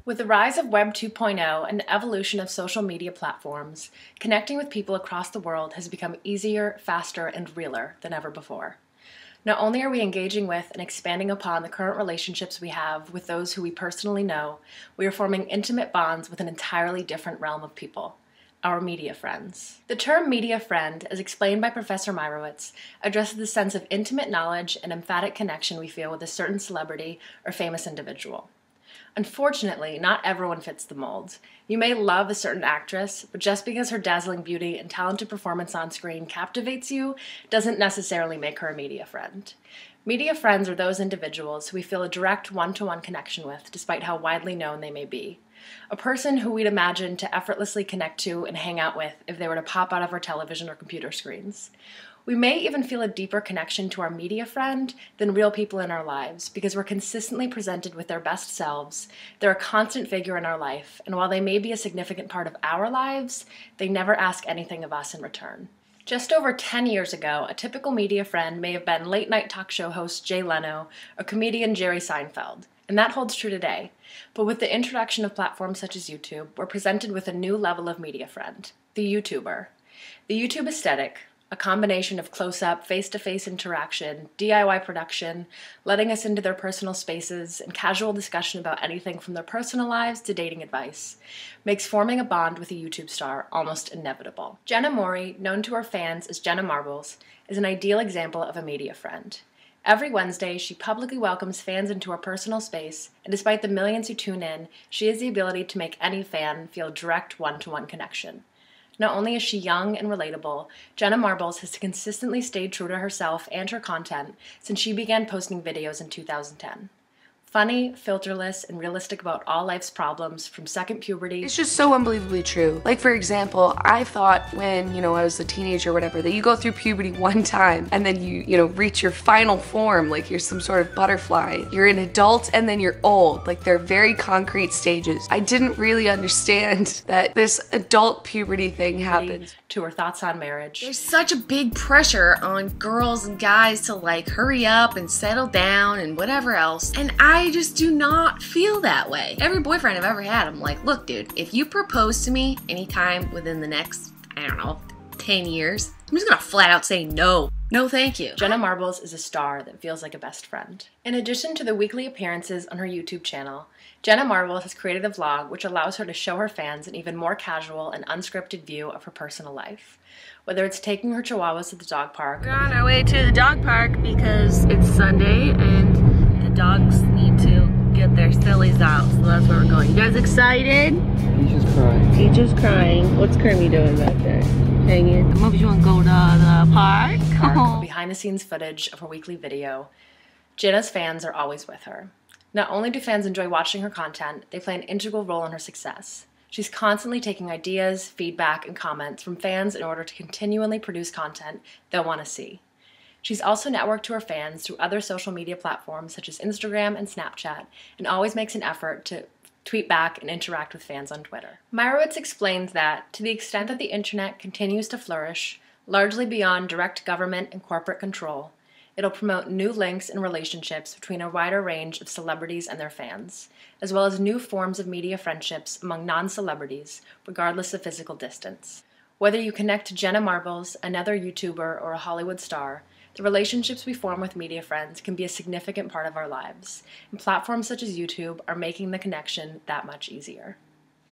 With the rise of Web 2.0 and the evolution of social media platforms, connecting with people across the world has become easier, faster, and realer than ever before. Not only are we engaging with and expanding upon the current relationships we have with those who we personally know, we are forming intimate bonds with an entirely different realm of people, our media friends. The term media friend, as explained by Professor Meyrowitz, addresses the sense of intimate knowledge and emphatic connection we feel with a certain celebrity or famous individual. Unfortunately, not everyone fits the mold. You may love a certain actress, but just because her dazzling beauty and talented performance on screen captivates you doesn't necessarily make her a media friend. Media friends are those individuals who we feel a direct one-to-one connection with, despite how widely known they may be. A person who we'd imagine to effortlessly connect to and hang out with if they were to pop out of our television or computer screens. We may even feel a deeper connection to our media friend than real people in our lives because we're consistently presented with their best selves, they're a constant figure in our life, and while they may be a significant part of our lives, they never ask anything of us in return. Just over 10 years ago, a typical media friend may have been late-night talk show host Jay Leno or comedian Jerry Seinfeld, and that holds true today. But with the introduction of platforms such as YouTube, we're presented with a new level of media friend, the YouTuber. The YouTube aesthetic, a combination of close-up, face-to-face interaction, DIY production, letting us into their personal spaces, and casual discussion about anything from their personal lives to dating advice, makes forming a bond with a YouTube star almost inevitable. Jenna Mori, known to her fans as Jenna Marbles, is an ideal example of a media friend. Every Wednesday, she publicly welcomes fans into her personal space, and despite the millions who tune in, she has the ability to make any fan feel a direct one-to-one connection. Not only is she young and relatable, Jenna Marbles has consistently stayed true to herself and her content since she began posting videos in 2010. Funny, filterless, and realistic about all life's problems from second puberty. It's just so unbelievably true. Like, for example, I thought when, I was a teenager or whatever, that you go through puberty one time and then you reach your final form, like you're some sort of butterfly. You're an adult and then you're old. Like, they're very concrete stages. I didn't really understand that this adult puberty thing happens. To her thoughts on marriage. There's such a big pressure on girls and guys to like hurry up and settle down and whatever else. And I just do not feel that way. Every boyfriend I've ever had, I'm like, look, dude, if you propose to me anytime within the next, 10 years, I'm just gonna flat out say no. No, thank you. Jenna Marbles is a star that feels like a best friend. In addition to the weekly appearances on her YouTube channel, Jenna Marbles has created a vlog which allows her to show her fans an even more casual and unscripted view of her personal life. Whether it's taking her chihuahuas to the dog park. We're on our way to the dog park because it's Sunday and the dogs need to get their sillies out, so that's where we're going. You guys excited? He's just crying. He's just crying. What's Kermie doing back there? Hanging. Come up if you want to go to the park. Behind the scenes footage of her weekly video, Jenna's fans are always with her. Not only do fans enjoy watching her content, they play an integral role in her success. She's constantly taking ideas, feedback, and comments from fans in order to continually produce content they'll want to see. She's also networked to her fans through other social media platforms such as Instagram and Snapchat, and always makes an effort to tweet back and interact with fans on Twitter. Meyrowitz explains that, to the extent that the internet continues to flourish, largely beyond direct government and corporate control, it'll promote new links and relationships between a wider range of celebrities and their fans, as well as new forms of media friendships among non-celebrities, regardless of physical distance. Whether you connect to Jenna Marbles, another YouTuber, or a Hollywood star, the relationships we form with media friends can be a significant part of our lives, and platforms such as YouTube are making the connection that much easier.